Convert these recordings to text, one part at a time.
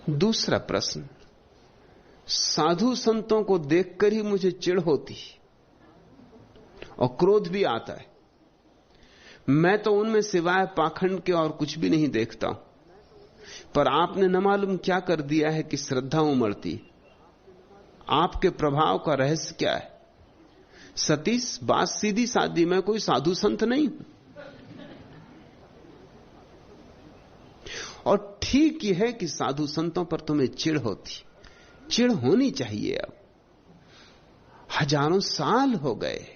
दूसरा प्रश्न, साधु संतों को देखकर ही मुझे चिढ़ होती और क्रोध भी आता है। मैं तो उनमें सिवाय पाखंड के और कुछ भी नहीं देखता हूं, पर आपने न मालूम क्या कर दिया है कि श्रद्धा उमड़ती। आपके प्रभाव का रहस्य क्या है? सतीश, बात सीधी सादी, मैं कोई साधु संत नहीं हूं। और ठीक ही है कि साधु संतों पर तुम्हें चिढ़ होती। चिढ़ होनी चाहिए। अब हजारों साल हो गए,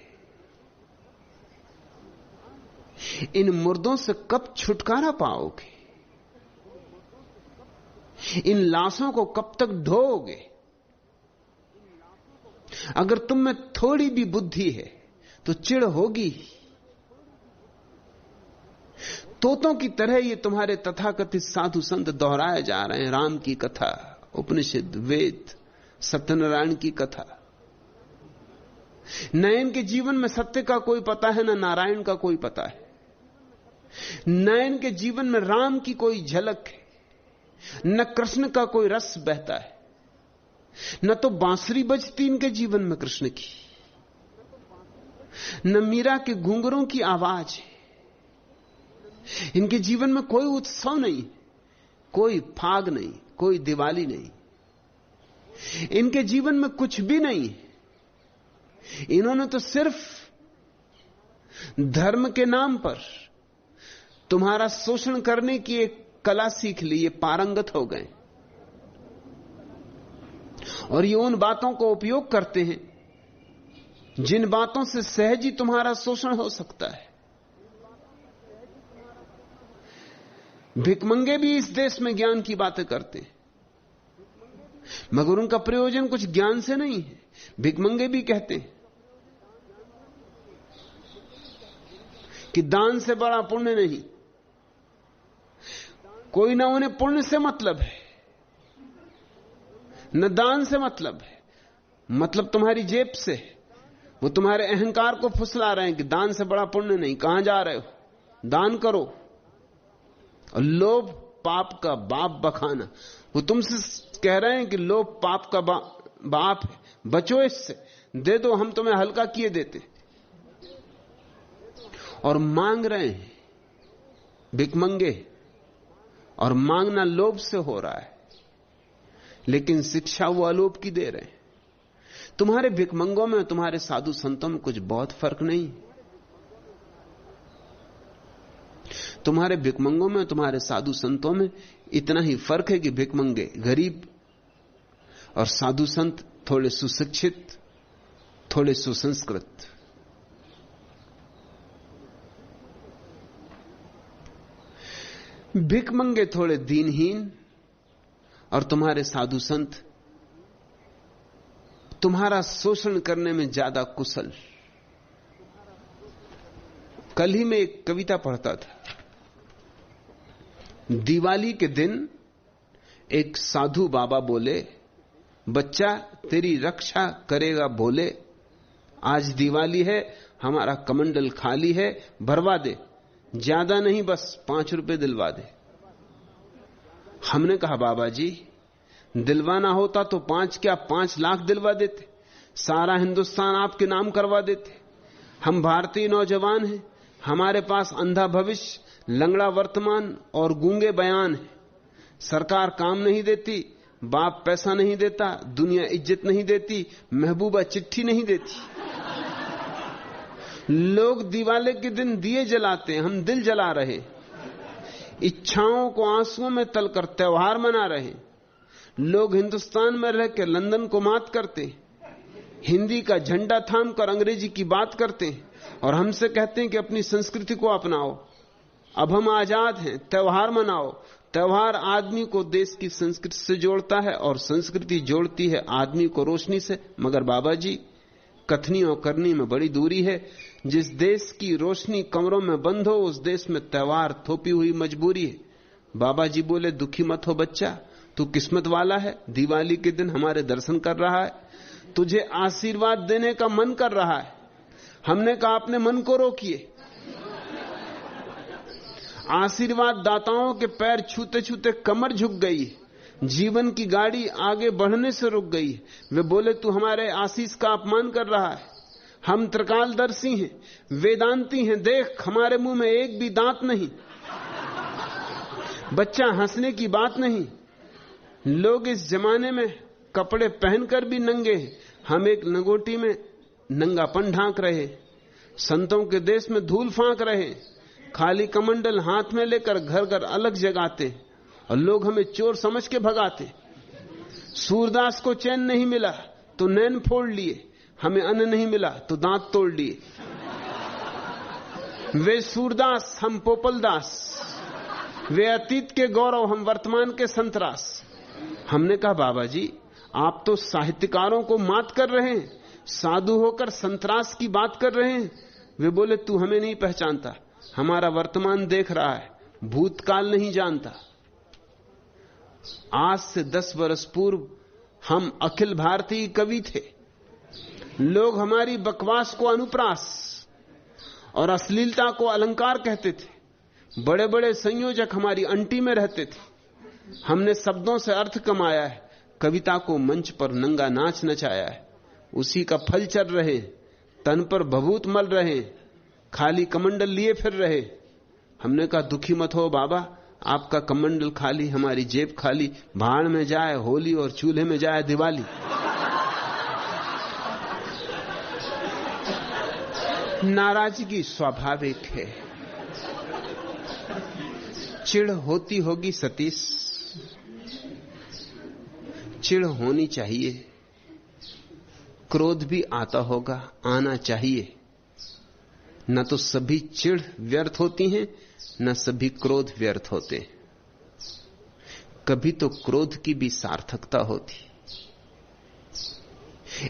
इन मुर्दों से कब छुटकारा पाओगे? इन लाशों को कब तक ढोओगे? अगर तुम में थोड़ी भी बुद्धि है तो चिढ़ होगी। तोतों की तरह ये तुम्हारे तथाकथित साधु संत दोहराए जा रहे हैं। राम की कथा, उपनिषद, वेद, सत्यनारायण की कथा। न इनके जीवन में सत्य का कोई पता है, न नारायण का कोई पता है, न इनके जीवन में राम की कोई झलक है, न कृष्ण का कोई रस बहता है, न तो बांसुरी बजती इनके जीवन में कृष्ण की, न मीरा के घुंघरों की आवाज है। इनके जीवन में कोई उत्सव नहीं, कोई फाग नहीं, कोई दिवाली नहीं। इनके जीवन में कुछ भी नहीं। इन्होंने तो सिर्फ धर्म के नाम पर तुम्हारा शोषण करने की एक कला सीख ली। ये पारंगत हो गए और ये उन बातों को उपयोग करते हैं जिन बातों से सहज ही तुम्हारा शोषण हो सकता है। भिकमंगे भी इस देश में ज्ञान की बातें करते हैं, मगर उनका प्रयोजन कुछ ज्ञान से नहीं है। भिकमंगे भी कहते हैं कि दान से बड़ा पुण्य नहीं। कोई ना उन्हें पुण्य से मतलब है, न दान से मतलब है, मतलब तुम्हारी जेब से। वो तुम्हारे अहंकार को फुसला रहे हैं कि दान से बड़ा पुण्य नहीं। कहां जा रहे हो? दान करो। और लोभ पाप का बाप बखाना, वो तुमसे कह रहे हैं कि लोभ पाप का बाप है, बचो इससे, दे दो, हम तुम्हें हल्का किए देते। और मांग रहे हैं भिकमंगे, और मांगना लोभ से हो रहा है, लेकिन शिक्षा वो अलोभ की दे रहे हैं। तुम्हारे भिकमंगों में, तुम्हारे साधु संतों में कुछ बहुत फर्क नहीं। तुम्हारे भिकमंगों में, तुम्हारे साधु संतों में इतना ही फर्क है कि भिकमंगे गरीब और साधु संत थोड़े सुशिक्षित, थोड़े सुसंस्कृत। भिकमंगे थोड़े दीनहीन और तुम्हारे साधु संत तुम्हारा शोषण करने में ज्यादा कुशल। कल ही मैं एक कविता पढ़ता था। दिवाली के दिन एक साधु बाबा बोले, बच्चा तेरी रक्षा करेगा भोले। आज दिवाली है, हमारा कमंडल खाली है, भरवा दे, ज्यादा नहीं, बस 5 रुपए दिलवा दे। हमने कहा बाबा जी, दिलवाना होता तो 5 क्या 5 लाख दिलवा देते, सारा हिंदुस्तान आपके नाम करवा देते। हम भारतीय नौजवान हैं, हमारे पास अंधा भविष्य, लंगड़ा वर्तमान और गूंगे बयान है। सरकार काम नहीं देती, बाप पैसा नहीं देता, दुनिया इज्जत नहीं देती, महबूबा चिट्ठी नहीं देती। लोग दिवाली के दिन दिए जलाते हैं, हम दिल जला रहे। इच्छाओं को आंसुओं में तलकर त्योहार मना रहे। लोग हिंदुस्तान में रहकर लंदन को मात करते, हिंदी का झंडा थामकर अंग्रेजी की बात करते हैं और हमसे कहते हैं कि अपनी संस्कृति को अपनाओ। अब हम आजाद हैं, त्योहार मनाओ। त्योहार आदमी को देश की संस्कृति से जोड़ता है और संस्कृति जोड़ती है आदमी को रोशनी से। मगर बाबा जी, कथनी और करनी में बड़ी दूरी है। जिस देश की रोशनी कमरों में बंद हो, उस देश में त्योहार थोपी हुई मजबूरी है। बाबा जी बोले, दुखी मत हो बच्चा, तू किस्मत वाला है, दिवाली के दिन हमारे दर्शन कर रहा है, तुझे आशीर्वाद देने का मन कर रहा है। हमने कहा अपने मन को रोकिए। आशीर्वाद दाताओं के पैर छूते छूते कमर झुक गई। जीवन की गाड़ी आगे बढ़ने से रुक गई। वे बोले तू हमारे आशीष का अपमान कर रहा है, हम त्रिकालदर्शी हैं, वेदांती हैं, देख हमारे मुंह में एक भी दांत नहीं। बच्चा हंसने की बात नहीं। लोग इस जमाने में कपड़े पहनकर भी नंगे हैं, हम एक लंगोटी में नंगापन ढांक रहे। संतों के देश में धूल फांक रहे, खाली कमंडल हाथ में लेकर घर घर अलग जगाते और लोग हमें चोर समझ के भगाते। सूरदास को चैन नहीं मिला तो नैन फोड़ लिए, हमें अन्न नहीं मिला तो दांत तोड़ लिए। वे सूरदास, हम पोपलदास, वे अतीत के गौरव, हम वर्तमान के संतरास। हमने कहा बाबा जी आप तो साहित्यकारों को मात कर रहे हैं, साधु होकर संतरास की बात कर रहे हैं। वे बोले तू हमें नहीं पहचानता, हमारा वर्तमान देख रहा है, भूतकाल नहीं जानता। आज से 10 वर्ष पूर्व हम अखिल भारतीय कवि थे। लोग हमारी बकवास को अनुप्रास और अश्लीलता को अलंकार कहते थे। बड़े बड़े संयोजक हमारी अंटी में रहते थे। हमने शब्दों से अर्थ कमाया है, कविता को मंच पर नंगा नाच नचाया है। उसी का फल चल रहे, तन पर भभूत मल रहे, खाली कमंडल लिए फिर रहे। हमने कहा दुखी मत हो बाबा, आपका कमंडल खाली, हमारी जेब खाली, भाड़ में जाए होली और चूल्हे में जाए दिवाली। नाराजगी स्वाभाविक है, चिढ़ होती होगी सतीश, चिढ़ होनी चाहिए, क्रोध भी आता होगा, आना चाहिए। न तो सभी चिढ़ व्यर्थ होती हैं, न सभी क्रोध व्यर्थ होते। कभी तो क्रोध की भी सार्थकता होती।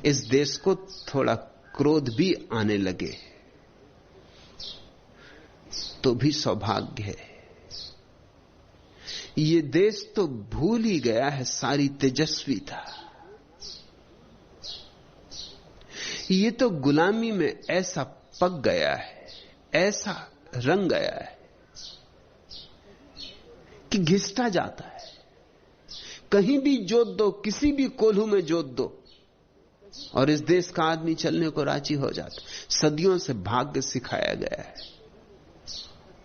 इस देश को थोड़ा क्रोध भी आने लगे तो भी सौभाग्य है। ये देश तो भूल ही गया है सारी तेजस्वीता। ये तो गुलामी में ऐसा पक गया है, ऐसा रंग गया है कि घिसटा जाता है। कहीं भी जोत दो, किसी भी कोल्हू में जोत दो और इस देश का आदमी चलने को राजी हो जाता। सदियों से भाग्य सिखाया गया है,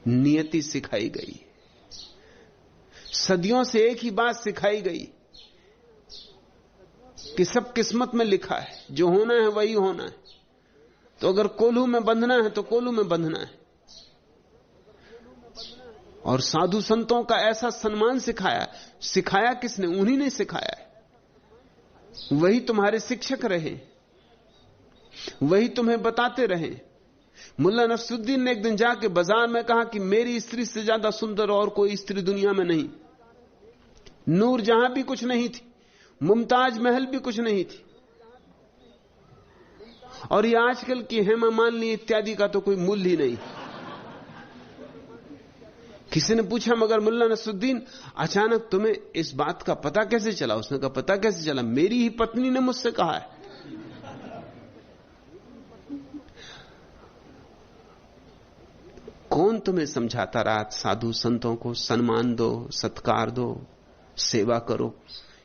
नियति सिखाई गई, सदियों से एक ही बात सिखाई गई कि सब किस्मत में लिखा है, जो होना है वही होना है। तो अगर कोल्हू में बंधना है तो कोल्हू में बंधना है। और साधु संतों का ऐसा सम्मान सिखाया किसने? उन्हीं ने सिखाया है। वही तुम्हारे शिक्षक रहे, वही तुम्हें बताते रहे। मुल्ला नसरुद्दीन ने एक दिन जाके बाजार में कहा कि मेरी स्त्री से ज्यादा सुंदर और कोई स्त्री दुनिया में नहीं। नूर जहां भी कुछ नहीं थी, मुमताज महल भी कुछ नहीं थी। और ये आजकल की हेमा मालिनी इत्यादि का तो कोई मूल्य ही नहीं। किसी ने पूछा मगर मुल्ला नसरुद्दीन अचानक तुम्हें इस बात का पता कैसे चला? उसने कहा पता कैसे चला? मेरी ही पत्नी ने मुझसे कहा है। कौन तुम्हें समझाता रहा साधु संतों को सम्मान दो, सत्कार दो, सेवा करो?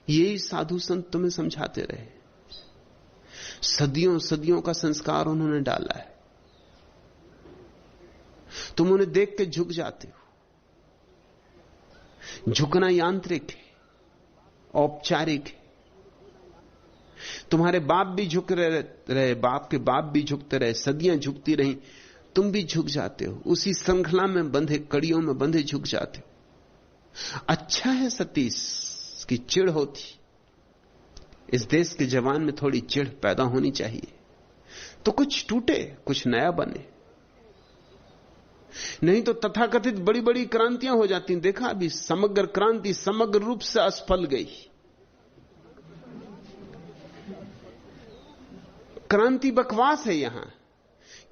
यही साधु संत तुम्हें समझाते रहे। सदियों सदियों का संस्कार उन्होंने डाला है। तुम उन्हें देख के झुक जाते हो। झुकना यांत्रिक है, औपचारिक है। तुम्हारे बाप भी झुक रहे, बाप के बाप भी झुकते रहे, सदियां झुकती रही, तुम भी झुक जाते हो। उसी श्रृंखला में बंधे, कड़ियों में बंधे झुक जाते हो। अच्छा है सतीश की चिढ़ होती। इस देश के जवान में थोड़ी चिढ़ पैदा होनी चाहिए तो कुछ टूटे, कुछ नया बने। नहीं तो तथाकथित बड़ी बड़ी क्रांतियां हो जाती। देखा अभी समग्र क्रांति समग्र रूप से असफल गई। क्रांति बकवास है यहां,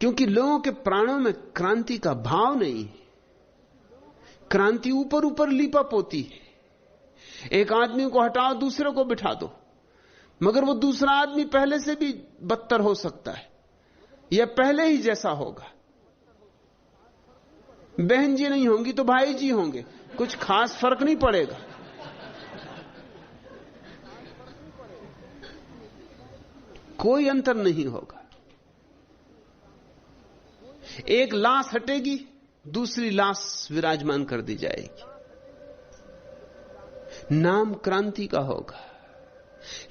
क्योंकि लोगों के प्राणों में क्रांति का भाव नहीं है। क्रांति ऊपर ऊपर लीपा पोती है। एक आदमी को हटाओ, दूसरे को बिठा दो, मगर वो दूसरा आदमी पहले से भी बदतर हो सकता है या पहले ही जैसा होगा। बहन जी नहीं होंगी तो भाई जी होंगे, कुछ खास फर्क नहीं पड़ेगा। कोई अंतर नहीं होगा। एक लाश हटेगी, दूसरी लाश विराजमान कर दी जाएगी। नाम क्रांति का होगा,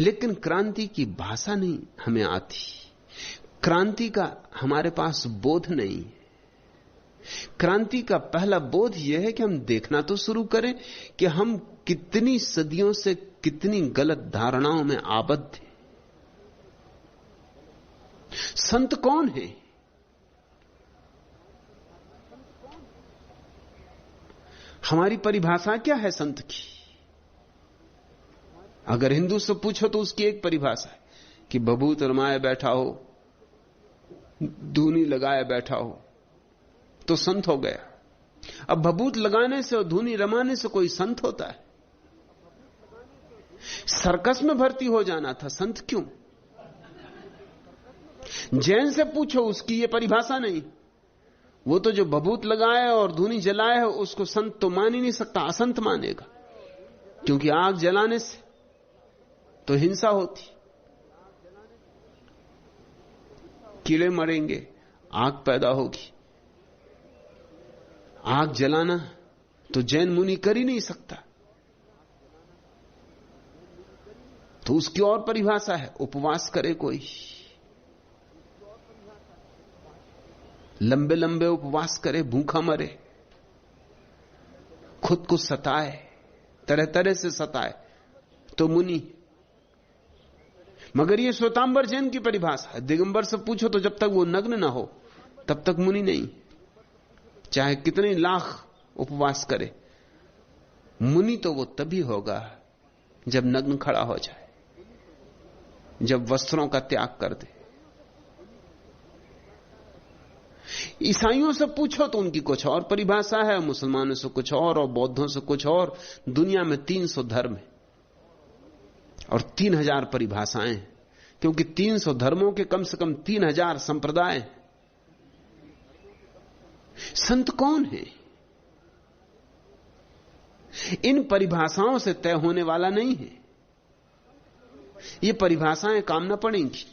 लेकिन क्रांति की भाषा नहीं हमें आती। क्रांति का हमारे पास बोध नहीं। क्रांति का पहला बोध यह है कि हम देखना तो शुरू करें कि हम कितनी सदियों से कितनी गलत धारणाओं में आबद्ध थे। संत कौन है? हमारी परिभाषा क्या है संत की? अगर हिंदू से पूछो तो उसकी एक परिभाषा है कि भभूत रमाए बैठा हो, धूनी लगाए बैठा हो तो संत हो गया। अब भभूत लगाने से और धूनी रमाने से कोई संत होता है? सर्कस में भर्ती हो जाना था, संत क्यों? जैन से पूछो, उसकी ये परिभाषा नहीं। वो तो जो भभूत लगाए और धूनी जलाए है उसको संत तो मान ही नहीं सकता, असंत मानेगा। क्योंकि आग जलाने से तो हिंसा होती, कीड़े मरेंगे, आग पैदा होगी। आग जलाना तो जैन मुनि कर ही नहीं सकता। तो उसकी और परिभाषा है, उपवास करे कोई, लंबे लंबे उपवास करे, भूखा मरे, खुद को सताए, तरह तरह से सताए तो मुनि। मगर ये श्वेतांबर जैन की परिभाषा है। दिगंबर से पूछो तो जब तक वो नग्न ना हो तब तक मुनि नहीं, चाहे कितने लाख उपवास करे। मुनि तो वो तभी होगा जब नग्न खड़ा हो जाए, जब वस्त्रों का त्याग कर दे। ईसाइयों से पूछो तो उनकी कुछ और परिभाषा है, मुसलमानों से कुछ और बौद्धों से कुछ और। दुनिया में 300 धर्म है और 3000 परिभाषाएं, क्योंकि 300 धर्मों के कम से कम 3000 संप्रदाय। संत कौन है? इन परिभाषाओं से तय होने वाला नहीं है। ये परिभाषाएं काम न पड़ेंगी।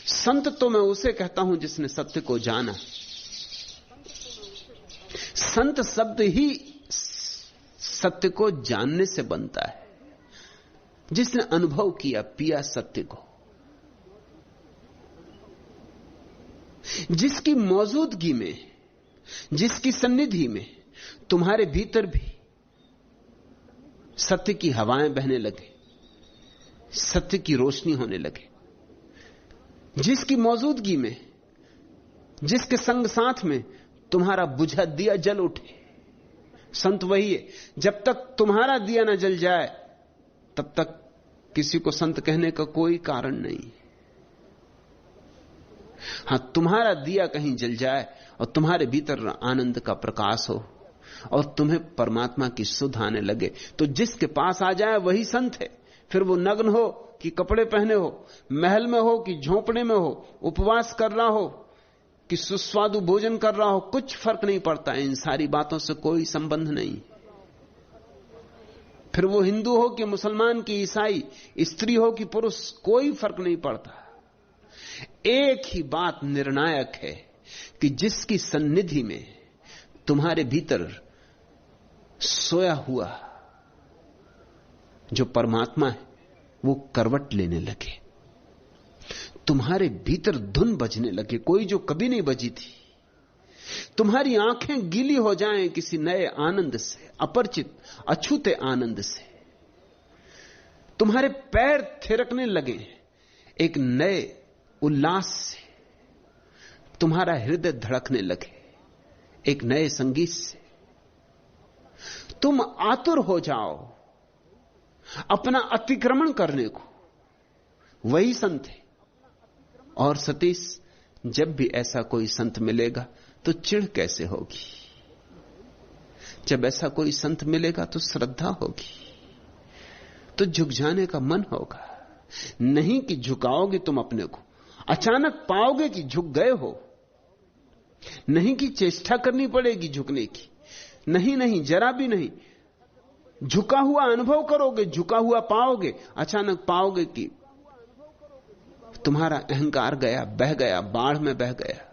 संत तो मैं उसे कहता हूं जिसने सत्य को जाना। संत शब्द ही सत्य को जानने से बनता है, जिसने अनुभव किया, पिया सत्य को, जिसकी मौजूदगी में, जिसकी सन्निधि में तुम्हारे भीतर भी सत्य की हवाएं बहने लगे, सत्य की रोशनी होने लगे, जिसकी मौजूदगी में, जिसके संग साथ में तुम्हारा बुझा दिया जल उठे। संत वही है। जब तक तुम्हारा दिया न जल जाए तब तक किसी को संत कहने का कोई कारण नहीं। हां, तुम्हारा दिया कहीं जल जाए और तुम्हारे भीतर आनंद का प्रकाश हो और तुम्हें परमात्मा की सुध आने लगे, तो जिसके पास आ जाए वही संत है। फिर वो नग्न हो कि कपड़े पहने हो, महल में हो कि झोंपड़े में हो, उपवास कर रहा हो कि सुस्वादु भोजन कर रहा हो, कुछ फर्क नहीं पड़ता। इन सारी बातों से कोई संबंध नहीं। फिर वो हिंदू हो कि मुसलमान कि ईसाई, स्त्री हो कि पुरुष, कोई फर्क नहीं पड़ता। एक ही बात निर्णायक है कि जिसकी सन्निधि में तुम्हारे भीतर सोया हुआ जो परमात्मा है वो करवट लेने लगे, तुम्हारे भीतर धुन बजने लगे, कोई जो कभी नहीं बजी थी। तुम्हारी आंखें गीली हो जाएं किसी नए आनंद से, अपरिचित अछूते आनंद से। तुम्हारे पैर थिरकने लगे एक नए उल्लास से। तुम्हारा हृदय धड़कने लगे एक नए संगीत से। तुम आतुर हो जाओ अपना अतिक्रमण करने को। वही संत है। और सतीश, जब भी ऐसा कोई संत मिलेगा तो चिढ़ कैसे होगी? जब ऐसा कोई संत मिलेगा तो श्रद्धा होगी, तो झुक जाने का मन होगा। नहीं कि झुकाओगे तुम अपने को, अचानक पाओगे कि झुक गए हो। नहीं कि चेष्टा करनी पड़ेगी झुकने की, नहीं, जरा भी नहीं। झुका हुआ अनुभव करोगे, झुका हुआ पाओगे, अचानक पाओगे कि तुम्हारा अहंकार गया, बह गया, बाढ़ में बह गया।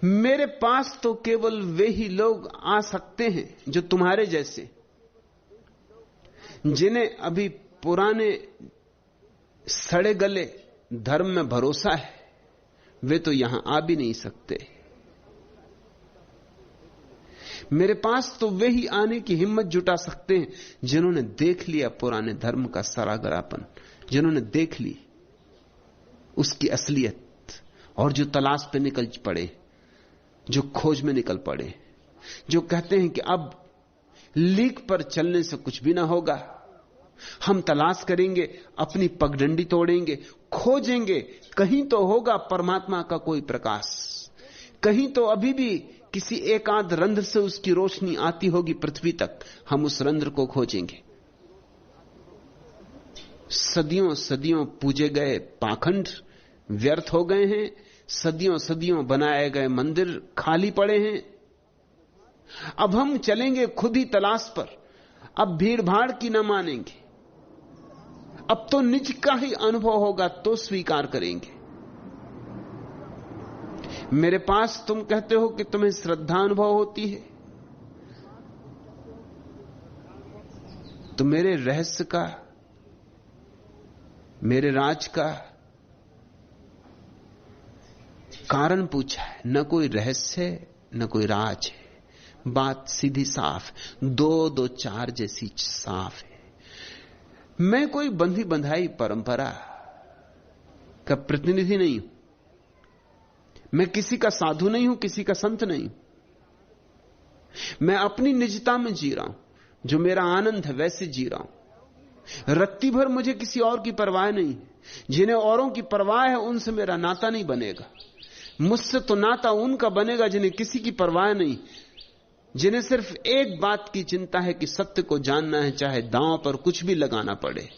मेरे पास तो केवल वे ही लोग आ सकते हैं जो तुम्हारे जैसे, जिन्हें अभी पुराने सड़े गले धर्म में भरोसा है, वे तो यहां आ भी नहीं सकते। मेरे पास तो वे ही आने की हिम्मत जुटा सकते हैं जिन्होंने देख लिया पुराने धर्म का सरागरापन, जिन्होंने देख ली उसकी असलियत, और जो तलाश पे निकल पड़े, जो खोज में निकल पड़े, जो कहते हैं कि अब लीक पर चलने से कुछ भी ना होगा, हम तलाश करेंगे, अपनी पगडंडी तोड़ेंगे, खोजेंगे, कहीं तो होगा परमात्मा का कोई प्रकाश, कहीं तो अभी भी किसी एक आध रंध्र से उसकी रोशनी आती होगी पृथ्वी तक, हम उस रंध्र को खोजेंगे। सदियों सदियों पूजे गए पाखंड व्यर्थ हो गए हैं, सदियों सदियों बनाए गए मंदिर खाली पड़े हैं। अब हम चलेंगे खुद ही तलाश पर, अब भीड़ भाड़ की न मानेंगे, अब तो निज का ही अनुभव होगा तो स्वीकार करेंगे। मेरे पास तुम कहते हो कि तुम्हें श्रद्धा अनुभव होती है, तो मेरे रहस्य का, मेरे राज का कारण पूछा है। न कोई रहस्य है, न कोई राज है, बात सीधी साफ, 2 2 4 जैसी साफ है। मैं कोई बंधी बंधाई परंपरा का प्रतिनिधि नहीं हूं, मैं किसी का साधु नहीं हूं, किसी का संत नहीं हूं। मैं अपनी निजता में जी रहा हूं, जो मेरा आनंद है वैसे जी रहा हूं। रत्ती भर मुझे किसी और की परवाह नहीं। जिन्हें औरों की परवाह है उनसे मेरा नाता नहीं बनेगा। मुझसे तो नाता उनका बनेगा जिन्हें किसी की परवाह नहीं, जिन्हें सिर्फ एक बात की चिंता है कि सत्य को जानना है, चाहे दांव पर कुछ भी लगाना पड़े।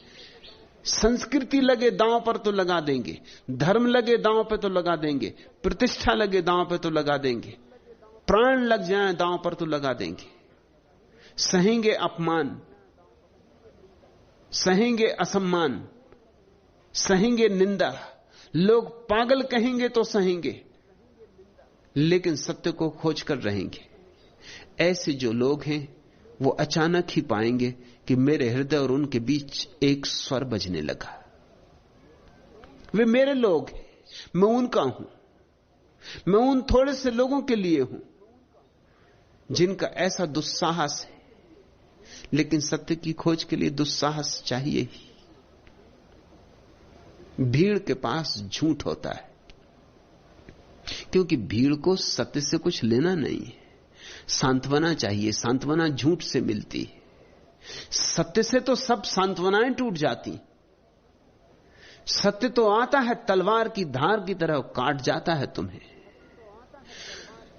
संस्कृति लगे दांव पर तो लगा देंगे, धर्म लगे दांव पर तो लगा देंगे, प्रतिष्ठा लगे दांव पर तो लगा देंगे, प्राण लग जाए दांव पर तो लगा देंगे। सहेंगे अपमान, सहेंगे असम्मान, सहेंगे निंदा, लोग पागल कहेंगे तो सहेंगे, लेकिन सत्य को खोज कर रहेंगे। ऐसे जो लोग हैं वो अचानक ही पाएंगे कि मेरे हृदय और उनके बीच एक स्वर बजने लगा। वे मेरे लोग हैं, मैं उनका हूं। मैं उन थोड़े से लोगों के लिए हूं जिनका ऐसा दुस्साहस है, लेकिन सत्य की खोज के लिए दुस्साहस चाहिए ही। भीड़ के पास झूठ होता है, क्योंकि भीड़ को सत्य से कुछ लेना नहीं है। सांत्वना चाहिए, सांत्वना झूठ से मिलती है। सत्य से तो सब सांत्वनाएं टूट जाती। सत्य तो आता है तलवार की धार की तरह, काट जाता है तुम्हें।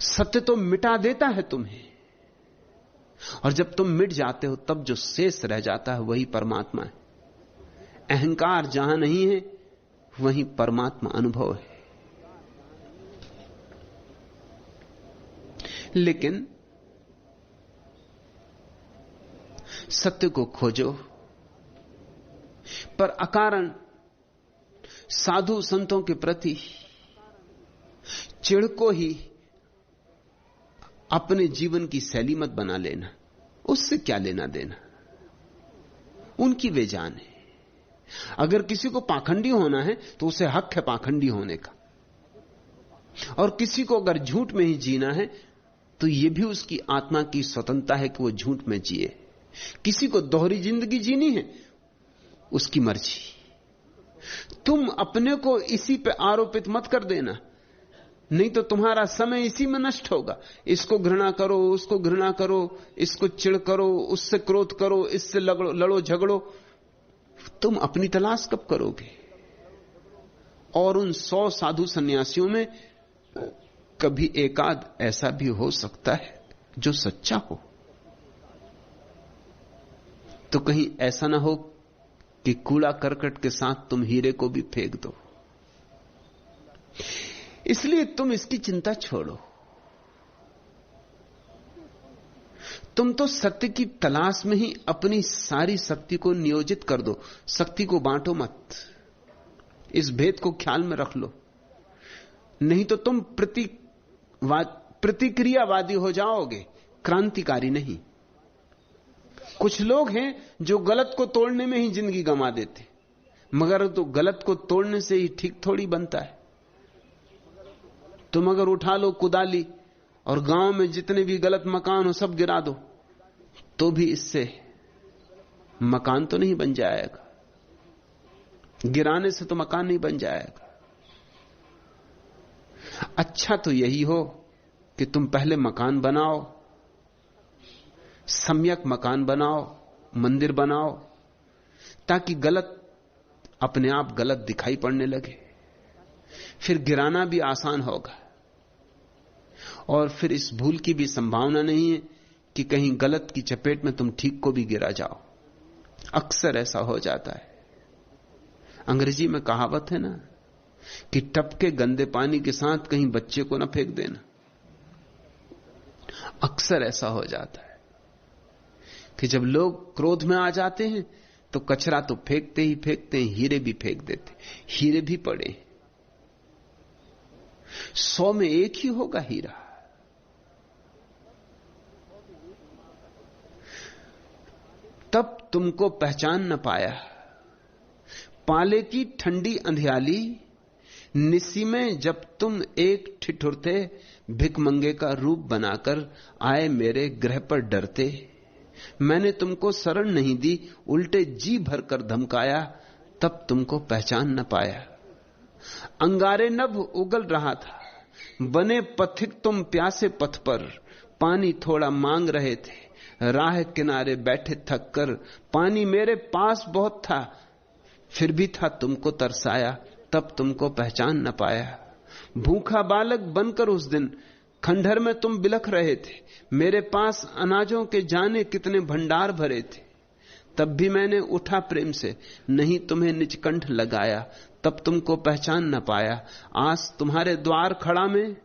सत्य तो मिटा देता है तुम्हें, और जब तुम मिट जाते हो तब जो शेष रह जाता है वही परमात्मा है। अहंकार जहां नहीं है वहीं परमात्मा अनुभव है। लेकिन सत्य को खोजो, पर अकारण साधु संतों के प्रति चिढ़ को ही अपने जीवन की शैली मत बना लेना। उससे क्या लेना देना, उनकी वे जान है। अगर किसी को पाखंडी होना है तो उसे हक है पाखंडी होने का, और किसी को अगर झूठ में ही जीना है तो यह भी उसकी आत्मा की स्वतंत्रता है कि वो झूठ में जिए। किसी को दोहरी जिंदगी जीनी है, उसकी मर्जी। तुम अपने को इसी पे आरोपित मत कर देना, नहीं तो तुम्हारा समय इसी में नष्ट होगा। इसको घृणा करो, उसको घृणा करो, इसको चिढ़ करो, उससे क्रोध करो, इससे लड़ो झगड़ो। तुम अपनी तलाश कब करोगे? और उन 100 साधु सन्यासियों में कभी एकाध ऐसा भी हो सकता है जो सच्चा हो। तो कहीं ऐसा ना हो कि कूड़ा करकट के साथ तुम हीरे को भी फेंक दो। इसलिए तुम इसकी चिंता छोड़ो। तुम तो सत्य की तलाश में ही अपनी सारी शक्ति को नियोजित कर दो। शक्ति को बांटो मत, इस भेद को ख्याल में रख लो, नहीं तो तुम प्रतिक्रियावादी हो जाओगे, क्रांतिकारी नहीं। कुछ लोग हैं जो गलत को तोड़ने में ही जिंदगी गंवा देते, मगर तो गलत को तोड़ने से ही ठीक थोड़ी बनता है। तुम अगर उठा लो कुदाली और गांव में जितने भी गलत मकान हो सब गिरा दो, तो भी इससे मकान तो नहीं बन जाएगा, गिराने से तो मकान नहीं बन जाएगा। अच्छा तो यही हो कि तुम पहले मकान बनाओ, सम्यक मकान बनाओ, मंदिर बनाओ, ताकि गलत अपने आप गलत दिखाई पड़ने लगे। फिर गिराना भी आसान होगा, और फिर इस भूल की भी संभावना नहीं है कि कहीं गलत की चपेट में तुम ठीक को भी गिरा जाओ। अक्सर ऐसा हो जाता है। अंग्रेजी में कहावत है ना कि टपके गंदे पानी के साथ कहीं बच्चे को ना फेंक देना। अक्सर ऐसा हो जाता है कि जब लोग क्रोध में आ जाते हैं तो कचरा तो फेंकते ही फेंकते हैं, हीरे भी फेंक देते। हीरे भी पड़े, 100 में एक ही होगा हीरा। तब तुमको पहचान न पाया, पाले की ठंडी अंधियाली, निसी में जब तुम एक ठिठुरते, भिखमंगे का रूप बनाकर आए मेरे गृह पर डरते। मैंने तुमको शरण नहीं दी, उल्टे जी भरकर धमकाया, तब तुमको पहचान न पाया। अंगारे नभ उगल रहा था, बने पथिक तुम प्यासे पथ पर, पानी थोड़ा मांग रहे थे, राह किनारे बैठे थक कर। पानी मेरे पास बहुत था, फिर भी था तुमको तरसाया, तब तुमको पहचान न पाया। भूखा बालक बनकर उस दिन खंडहर में तुम बिलख रहे थे, मेरे पास अनाजों के जाने कितने भंडार भरे थे। तब भी मैंने उठा प्रेम से, नहीं तुम्हें निजकंठ लगाया, तब तुमको पहचान न पाया। आज तुम्हारे द्वार खड़ा में,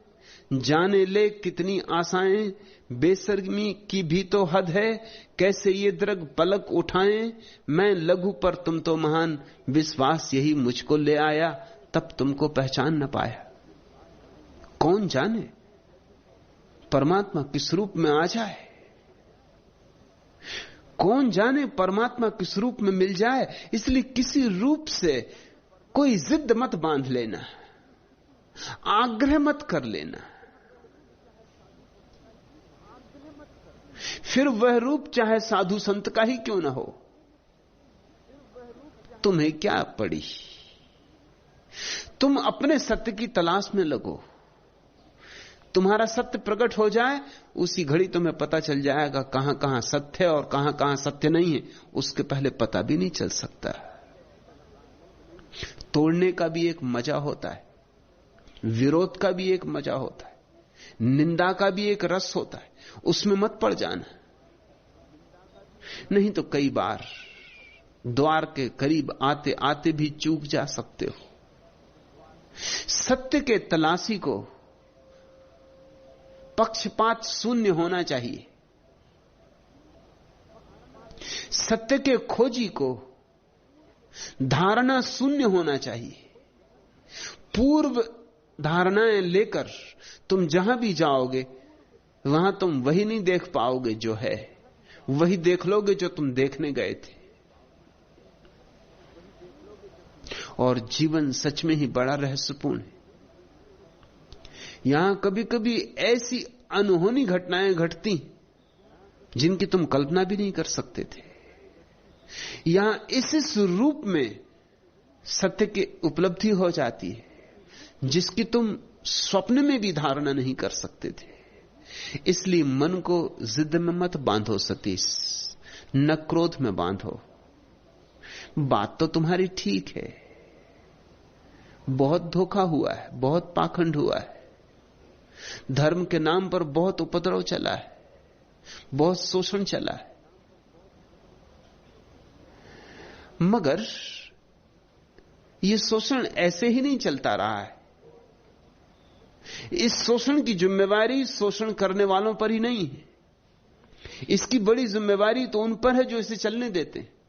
जाने ले कितनी आशाएं, बेशर्मी की भी तो हद है, कैसे ये दृग पलक उठाएं। मैं लघु पर तुम तो महान, विश्वास यही मुझको ले आया, तब तुमको पहचान न पाया। कौन जाने परमात्मा किस रूप में आ जाए, कौन जाने परमात्मा किस रूप में मिल जाए। इसलिए किसी रूप से कोई जिद मत बांध लेना, आग्रह मत कर लेना। फिर वह रूप चाहे साधु संत का ही क्यों ना हो, तुम्हें क्या पड़ी। तुम अपने सत्य की तलाश में लगो, तुम्हारा सत्य प्रकट हो जाए, उसी घड़ी तुम्हें पता चल जाएगा कहां कहां सत्य है और कहां कहां सत्य नहीं है। उसके पहले पता भी नहीं चल सकता। तोड़ने का भी एक मजा होता है, विरोध का भी एक मजा होता है, निंदा का भी एक रस होता है, उसमें मत पड़ जाना, नहीं तो कई बार द्वार के करीब आते आते भी चूक जा सकते हो। सत्य के तलाशी को पक्षपात शून्य होना चाहिए, सत्य के खोजी को धारणा शून्य होना चाहिए। पूर्व धारणाएं लेकर तुम जहां भी जाओगे वहां तुम वही नहीं देख पाओगे जो है, वही देख लोगे जो तुम देखने गए थे। और जीवन सच में ही बड़ा रहस्यपूर्ण है। यहां कभी कभी ऐसी अनहोनी घटनाएं घटती जिनकी तुम कल्पना भी नहीं कर सकते थे। यहां इस रूप में सत्य की उपलब्धि हो जाती है जिसकी तुम स्वप्न में भी धारणा नहीं कर सकते थे। इसलिए मन को जिद में मत बांधो सतीश, न क्रोध में बांधो। बात तो तुम्हारी ठीक है, बहुत धोखा हुआ है, बहुत पाखंड हुआ है, धर्म के नाम पर बहुत उपद्रव चला है, बहुत शोषण चला है, मगर यह शोषण ऐसे ही नहीं चलता रहा है। इस शोषण की जिम्मेवारी शोषण करने वालों पर ही नहीं है, इसकी बड़ी जिम्मेवारी तो उन पर है जो इसे चलने देते हैं।